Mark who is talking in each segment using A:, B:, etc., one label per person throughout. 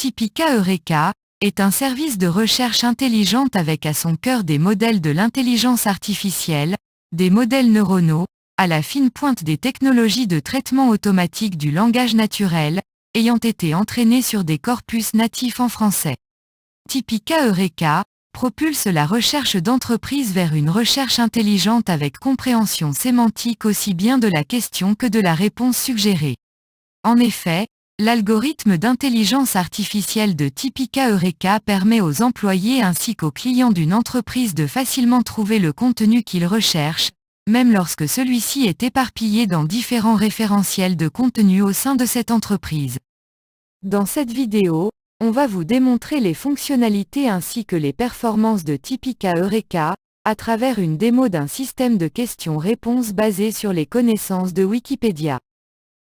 A: Typica Eureka est un service de recherche intelligente avec à son cœur des modèles de l'intelligence artificielle, des modèles neuronaux, à la fine pointe des technologies de traitement automatique du langage naturel, ayant été entraînés sur des corpus natifs en français. Typica Eureka propulse la recherche d'entreprise vers une recherche intelligente avec compréhension sémantique aussi bien de la question que de la réponse suggérée. En effet, l'algorithme d'intelligence artificielle de Typica Eureka permet aux employés ainsi qu'aux clients d'une entreprise de facilement trouver le contenu qu'ils recherchent, même lorsque celui-ci est éparpillé dans différents référentiels de contenu au sein de cette entreprise. Dans cette vidéo, on va vous démontrer les fonctionnalités ainsi que les performances de Typica Eureka, à travers une démo d'un système de questions-réponses basé sur les connaissances de Wikipédia.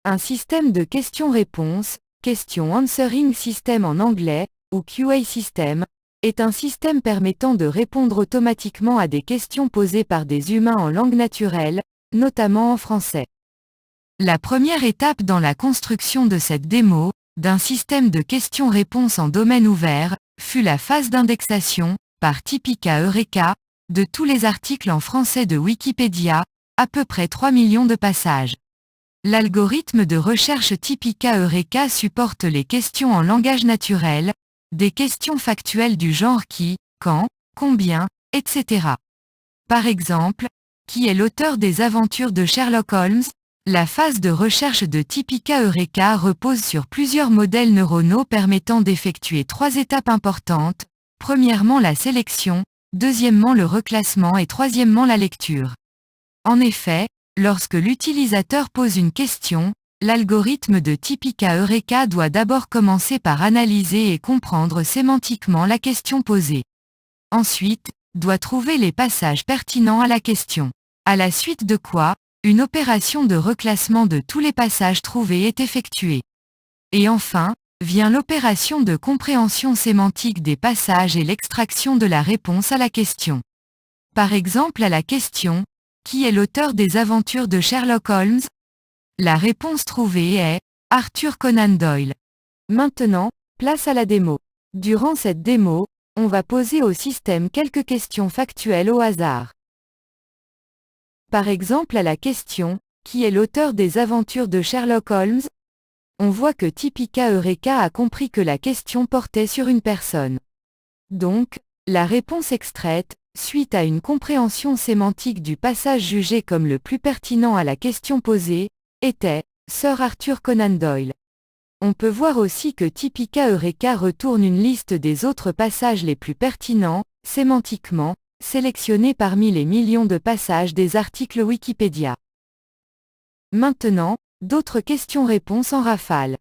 A: Un système de questions-réponses, Question Answering System en anglais, ou QA System, est un système permettant de répondre automatiquement à des questions posées par des humains en langue naturelle, notamment en français. La première étape dans la construction de cette démo, d'un système de questions-réponses en domaine ouvert, fut la phase d'indexation, par Typica Eureka, de tous les articles en français de Wikipédia, à peu près 3 millions de passages. L'algorithme de recherche Typica Eureka supporte les questions en langage naturel, des questions factuelles du genre qui, quand, combien, etc. Par exemple, qui est l'auteur des aventures de Sherlock Holmes? La phase de recherche de Typica Eureka repose sur plusieurs modèles neuronaux permettant d'effectuer 3 étapes importantes, premièrement la sélection, deuxièmement le reclassement et troisièmement la lecture. En effet, lorsque l'utilisateur pose une question, l'algorithme de Typica Eureka doit d'abord commencer par analyser et comprendre sémantiquement la question posée. Ensuite, doit trouver les passages pertinents à la question. À la suite de quoi, une opération de reclassement de tous les passages trouvés est effectuée. Et enfin, vient l'opération de compréhension sémantique des passages et l'extraction de la réponse à la question. Par exemple à la question « Qui est l'auteur des aventures de Sherlock Holmes ?» La réponse trouvée est « Arthur Conan Doyle ». Maintenant, place à la démo. Durant cette démo, on va poser au système quelques questions factuelles au hasard. Par exemple à la question « Qui est l'auteur des aventures de Sherlock Holmes ?» On voit que Typica Eureka a compris que la question portait sur une personne. Donc, la réponse extraite, suite à une compréhension sémantique du passage jugé comme le plus pertinent à la question posée, était « Sir Arthur Conan Doyle ». On peut voir aussi que Typica Eureka retourne une liste des autres passages les plus pertinents, sémantiquement, sélectionnés parmi les millions de passages des articles Wikipédia. Maintenant, d'autres questions-réponses en rafale.